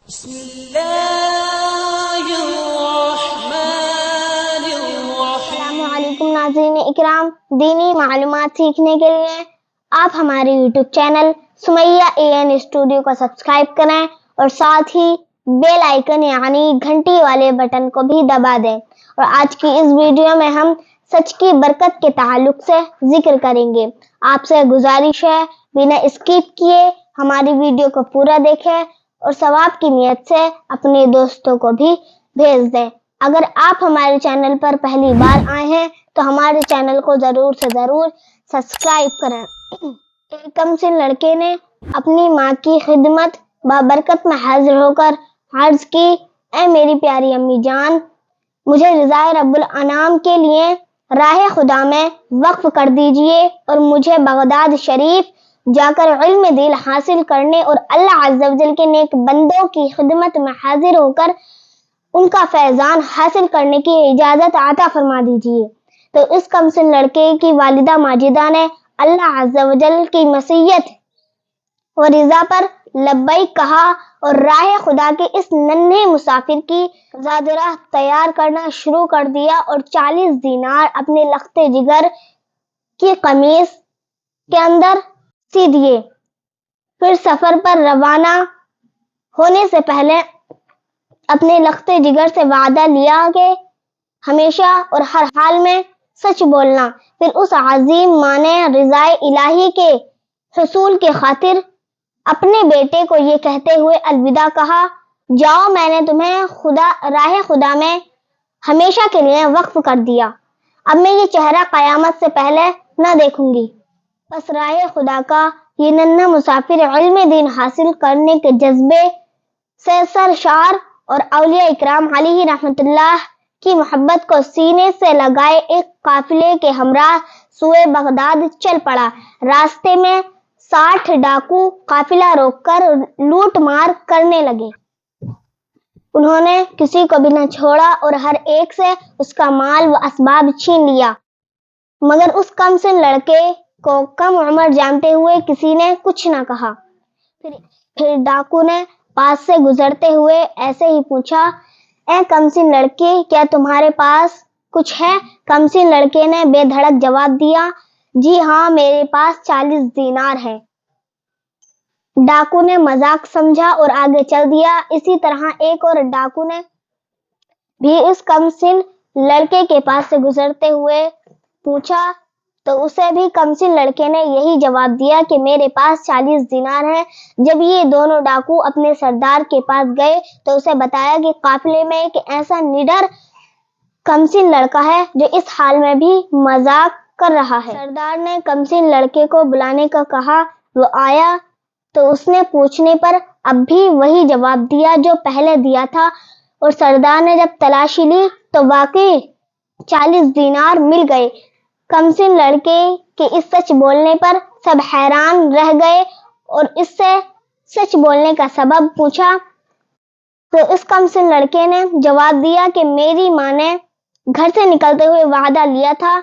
بسم اللہ الرحمن الرحیم۔ السلام علیکم ناظرین اکرام، دینی معلومات سیکھنے کے لیے آپ ہمارے YouTube channel Sumaiya AN studio کو سبسکرائب کریں اور ساتھ ہی بیل آئیکن یعنی گھنٹی والے بٹن کو بھی دبا دیں۔ اور آج کی اس ویڈیو میں ہم سچ کی برکت کے تعلق سے ذکر کریں گے۔ آپ سے گزارش ہے بنا اسکپ کیے ہماری ویڈیو کو پورا دیکھیں اور ثواب کی نیت سے اپنے دوستوں کو بھی بھیج دیں۔ اگر آپ ہمارے چینل پر پہلی بار آئے ہیں تو ہمارے چینل کو ضرور سے ضرور سبسکرائب کریں۔ ایک کمسن لڑکے نے اپنی ماں کی خدمت بابرکت میں حاضر ہو کر عرض کی، اے میری پیاری امی جان، مجھے رضائے رب الانام کے لیے راہ خدا میں وقف کر دیجئے اور مجھے بغداد شریف جا کر علم دین حاصل کرنے اور اللہ عز و جل کے نیک بندوں کی خدمت میں حاضر ہو کر ان کا فیضان حاصل کرنے کی اجازت عطا فرما دیجئے۔ تو اس کمسن لڑکے کی والدہ ماجدہ نے اللہ عز و جل کی مشیت و رضا پر لبیک کہا اور راہ خدا کے اس ننھے مسافر کی زاد راہ تیار کرنا شروع کر دیا اور 40 دینار اپنے لخت جگر کی قمیص کے اندر سی دیے۔ پھر سفر پر روانہ ہونے سے پہلے اپنے لخت جگر سے وعدہ لیا کہ ہمیشہ اور ہر حال میں سچ بولنا۔ پھر اس عظیم ماں نے رضائے الہی کے حصول کی خاطر اپنے بیٹے کو یہ کہتے ہوئے الوداع کہا، جاؤ، میں نے تمہیں راہ خدا میں ہمیشہ کے لیے وقف کر دیا، اب میں یہ چہرہ قیامت سے پہلے نہ دیکھوں گی۔ بس راہ خدا کا یہ ننھا مسافر علم دین حاصل کرنے کے جذبے سے سرشار اور اولیاء اکرام علیہ رحمت اللہ کی محبت کو سینے سے لگائے ایک قافلے کے ہمراہ سوئے بغداد چل پڑا۔ راستے میں 60 ڈاکو قافلہ روک کر لوٹ مار کرنے لگے۔ انہوں نے کسی کو بھی نہ چھوڑا اور ہر ایک سے اس کا مال و اسباب چھین لیا، مگر اس کمسن لڑکے کو کم عمر جانتے ہوئے کسی نے کچھ نہ کہا۔ پھر ڈاکو نے پاس سے گزرتے ہوئے ایسے ہی پوچھا، اے کمسن لڑکے، کیا تمہارے پاس کچھ ہے؟ کمسن لڑکے نے بے دھڑک جواب دیا، جی ہاں، میرے پاس 40 دینار ہے۔ ڈاکو نے مذاق سمجھا اور آگے چل دیا۔ اسی طرح ایک اور ڈاکو نے بھی اس کمسن لڑکے کے پاس سے گزرتے ہوئے پوچھا تو اسے بھی کمسن لڑکے نے یہی جواب دیا کہ میرے پاس 40 دینار ہے۔ جب یہ دونوں ڈاکو اپنے سردار کے پاس گئے تو اسے بتایا کہ قافلے میں ایک ایسا نڈر کمسن لڑکا ہے جو اس حال میں بھی مذاق کر رہا ہے۔ سردار نے کمسن لڑکے کو بلانے کا کہا، وہ آیا تو اس نے پوچھنے پر اب بھی وہی جواب دیا جو پہلے دیا تھا، اور سردار نے جب تلاشی لی تو واقعی 40 دینار مل گئے۔ کمسن لڑکے کے اس سچ بولنے پر سب حیران رہ گئے اور اس سے سچ بولنے کا سبب پوچھا تو اس کمسن لڑکے نے جواب دیا کہ میری ماں نے گھر سے نکلتے ہوئے وعدہ لیا تھا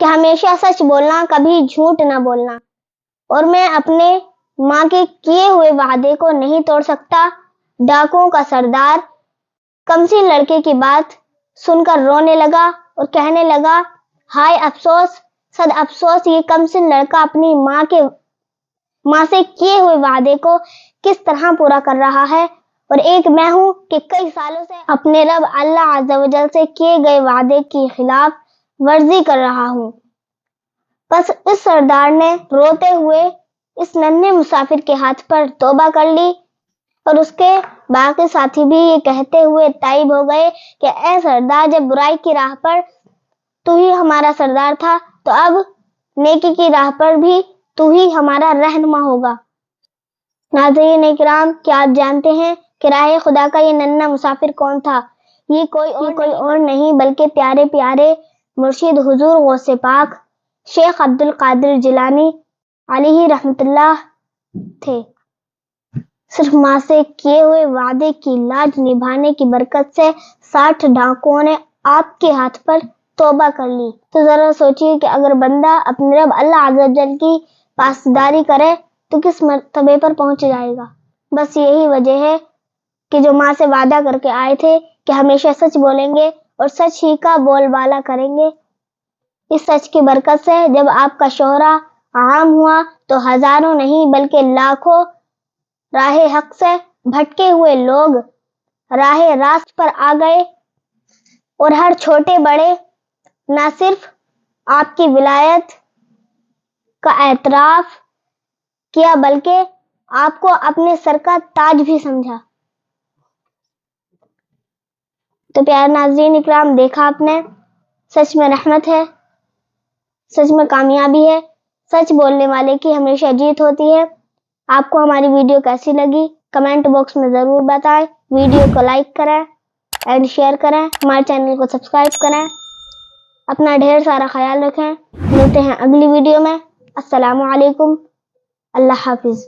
کہ ہمیشہ سچ بولنا، کبھی جھوٹ نہ بولنا، اور میں اپنے ماں کے کیے ہوئے وعدے کو نہیں توڑ سکتا۔ ڈاکوؤں کا سردار کمسن لڑکے کی بات سن کر رونے لگا اور کہنے لگا، ہائے افسوس، صد افسوس، یہ کمسن لڑکا اپنی ماں سے کیے ہوئے وعدے کو کس طرح پورا کر رہا ہے، اور ایک میں ہوں کہ کئی سالوں سے اپنے رب اللہ عز و جل سے کیے گئے وعدے کی خلاف ورزی کر رہا ہوں۔ بس اس سردار نے روتے ہوئے اس ننھے مسافر کے ہاتھ پر توبہ کر لی اور اس کے باقی ساتھی بھی یہ کہتے ہوئے تائب ہو گئے کہ اے سردار، جب برائی کی راہ پر تو ہی ہمارا سردار تھا تو اب نیکی کی راہ پر بھی تو ہی ہمارا رہنما ہوگا۔ ناظرین اکرام، کیا آپ جانتے ہیں کہ راہ خدا کا یہ ننھا مسافر کون تھا؟ یہ کوئی اور نہیں بلکہ پیارے پیارے مرشد حضور غوث پاک شیخ عبد القادر جیلانی علیہ رحمت اللہ تھے۔ صرف ماں سے کیے ہوئے وعدے کی لاج نبھانے کی برکت سے 60 ڈاکوؤں نے آپ کے ہاتھ پر توبہ کر لی۔ تو ذرا سوچیے کہ اگر بندہ اپنے رب اللہ عز و جل کی پاسداری کرے تو کس مرتبے پر پہنچ جائے گا۔ بس یہی وجہ ہے کہ جو ماں سے وعدہ کر کے آئے تھے کہ ہمیشہ سچ بولیں گے اور سچ ہی کا بول بالا کریں گے۔ اس سچ کی برکت سے جب آپ کا شہرہ عام ہوا تو ہزاروں نہیں بلکہ لاکھوں راہ حق سے بھٹکے ہوئے لوگ راہ راست پر آ گئے، اور ہر چھوٹے بڑے نہ صرف آپ کی ولایت کا اعتراف کیا بلکہ آپ کو اپنے سر کا تاج بھی سمجھا۔ تو پیارے ناظرین اکرام، دیکھا آپ نے، سچ میں رحمت ہے، سچ میں کامیابی ہے، سچ بولنے والے کی ہمیشہ جیت ہوتی ہے۔ آپ کو ہماری ویڈیو کیسی لگی کمنٹ باکس میں ضرور بتائیں۔ ویڈیو کو لائک کریں اینڈ شیئر کریں، ہمارے چینل کو سبسکرائب کریں۔ اپنا ڈھیر سارا خیال رکھیں، ملتے ہیں اگلی ویڈیو میں۔ السلام علیکم، اللہ حافظ۔